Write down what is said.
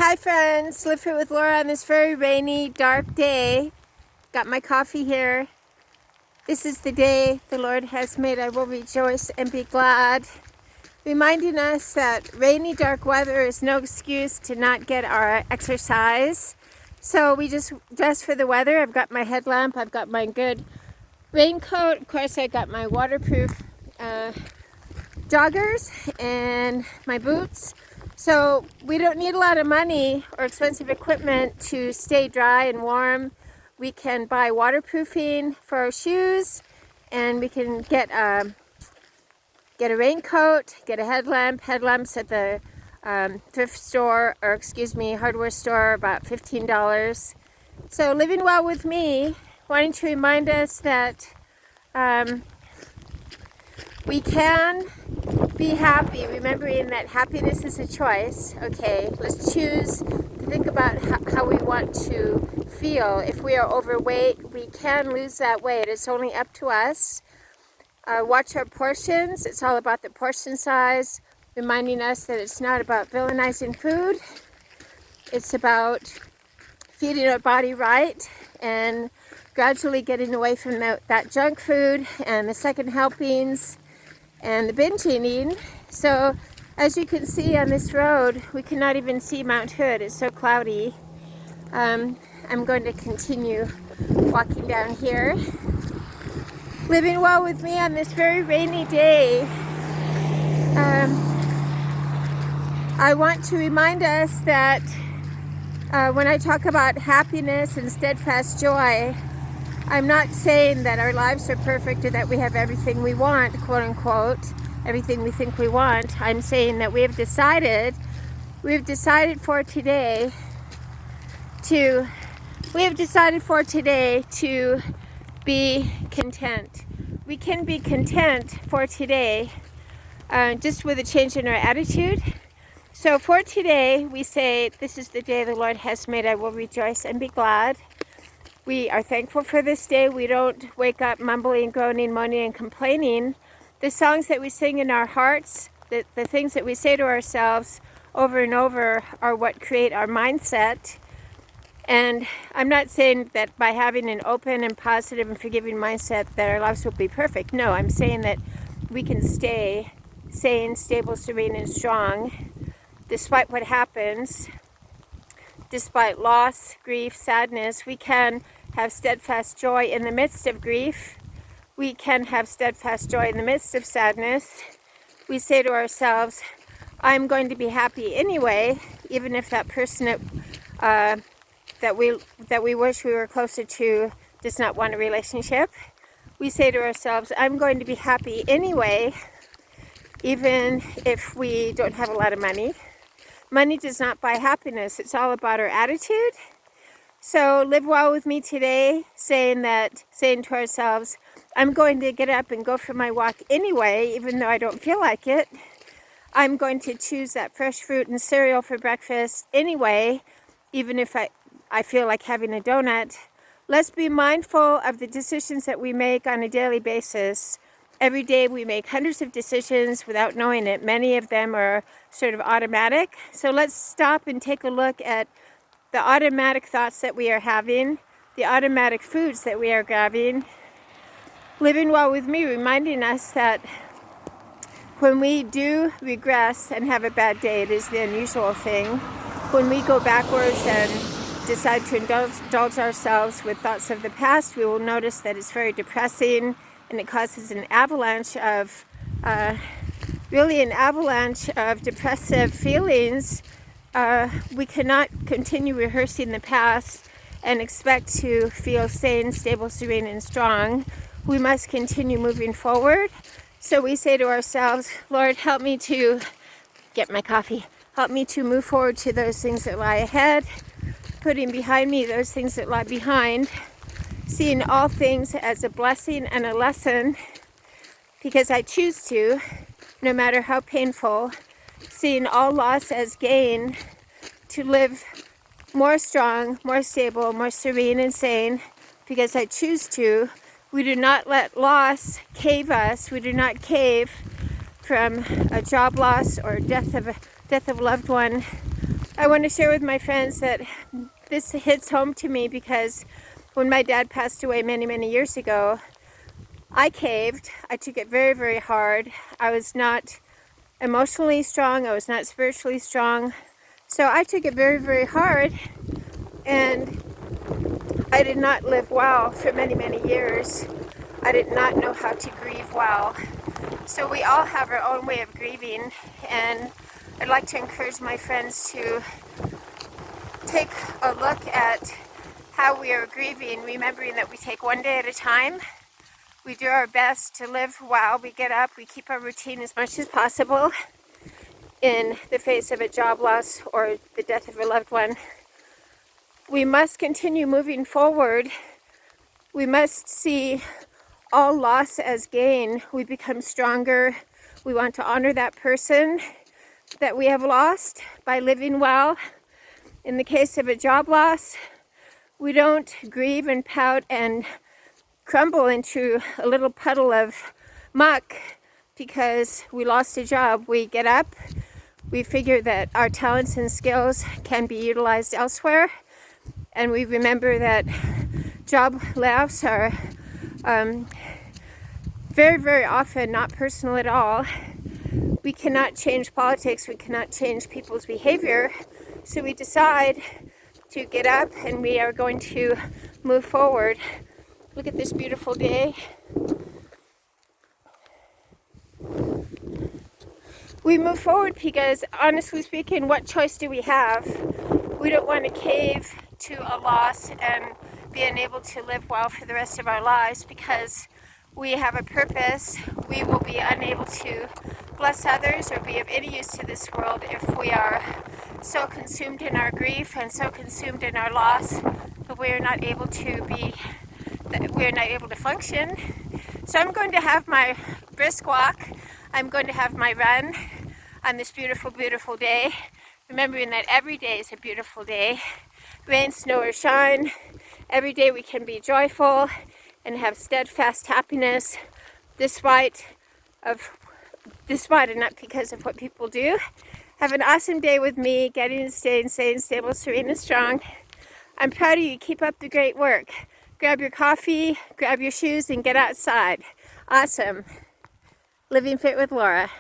Hi friends, Live Fit with Laura on this very rainy, dark day. Got my coffee here. This is the day the Lord has made. I will rejoice and be glad. Reminding us that rainy, dark weather is no excuse to not get our exercise. So we just dress for the weather. I've got my headlamp, I've got my good raincoat. Of course, I got my waterproof joggers and my boots. So we don't need a lot of money or expensive equipment to stay dry and warm. We can buy waterproofing for our shoes, and we can get a raincoat, get a headlamp. Headlamps at the thrift store, or hardware store, about $15. So living well with me, wanting to remind us that we can be happy, remembering that happiness is a choice. Okay, let's choose to think about how we want to feel. If we are overweight, we can lose that weight. It's only up to us. Watch our portions. It's all about the portion size, reminding us that it's not about villainizing food. It's about feeding our body right and gradually getting away from that junk food and the second helpings and the binge eating. So as you can see on this road, we cannot even see Mount Hood. It's so cloudy. I'm going to continue walking down here. Living well with me on this very rainy day. I want to remind us that when I talk about happiness and steadfast joy, I'm not saying that our lives are perfect or that we have everything we want, quote unquote, everything we think we want. I'm saying that we've decided for today to be content. We can be content for today, just with a change in our attitude. So for today, we say, this is the day the Lord has made. I will rejoice and be glad. We are thankful for this day. We don't wake up mumbling, groaning, moaning, and complaining. The songs that we sing in our hearts, the things that we say to ourselves over and over are what create our mindset. And I'm not saying that by having an open and positive and forgiving mindset that our lives will be perfect. No, I'm saying that we can stay sane, stable, serene, and strong despite what happens. Despite loss, grief, sadness, we can have steadfast joy in the midst of grief. We can have steadfast joy in the midst of sadness. We say to ourselves, I'm going to be happy anyway, even if that person that we wish we were closer to does not want a relationship. We say to ourselves, I'm going to be happy anyway, even if we don't have a lot of money. Money does not buy happiness. It's all about our attitude. So live well with me today, saying to ourselves, I'm going to get up and go for my walk anyway, even though I don't feel like it. I'm going to choose that fresh fruit and cereal for breakfast anyway, even if I feel like having a donut. Let's be mindful of the decisions that we make on a daily basis. Every day we make hundreds of decisions without knowing it. Many of them are sort of automatic. So let's stop and take a look at the automatic thoughts that we are having, the automatic foods that we are grabbing. Living well with me, reminding us that when we do regress and have a bad day, it is the unusual thing. When we go backwards and decide to indulge ourselves with thoughts of the past, we will notice that it's very depressing, and it causes an avalanche of depressive feelings. We cannot continue rehearsing the past and expect to feel sane, stable, serene, and strong. We must continue moving forward. So we say to ourselves, Lord, help me to get my coffee. Help me to move forward to those things that lie ahead, putting behind me those things that lie behind, seeing all things as a blessing and a lesson, because I choose to, no matter how painful, seeing all loss as gain, to live more strong, more stable, more serene and sane, because I choose to. We do not let loss cave us. We do not cave from a job loss or death of a loved one. I want to share with my friends that this hits home to me because when my dad passed away many, many years ago, I caved. I took it very, very hard. I was not emotionally strong. I was not spiritually strong. So I took it very, very hard, and I did not live well for many, many years. I did not know how to grieve well. So we all have our own way of grieving, and I'd like to encourage my friends to take a look at how we are grieving, remembering that we take one day at a time. We do our best to live well. We get up, we keep our routine as much as possible in the face of a job loss or the death of a loved one. We must continue moving forward. We must see all loss as gain. We become stronger. We want to honor that person that we have lost by living well. In the case of a job loss, we don't grieve and pout and crumble into a little puddle of muck because we lost a job. We get up, we figure that our talents and skills can be utilized elsewhere, and we remember that job layoffs are very, very often not personal at all. We cannot change politics, we cannot change people's behavior, so we decide to get up and we are going to move forward. Look at this beautiful day. We move forward because, honestly speaking, what choice do we have? We don't want to cave to a loss and be unable to live well for the rest of our lives because we have a purpose. We will be unable to bless others or be of any use to this world if we are so consumed in our grief and so consumed in our loss that we are not able to function. So I'm going to have my brisk walk. I'm going to have my run on this beautiful, beautiful day, remembering that every day is a beautiful day. Rain, snow, or shine, every day we can be joyful and have steadfast happiness despite and not because of what people do. Have an awesome day with me, getting and staying stable, serene, and strong. I'm proud of you. Keep up the great work. Grab your coffee, grab your shoes, and get outside. Awesome. Living Fit with Laura.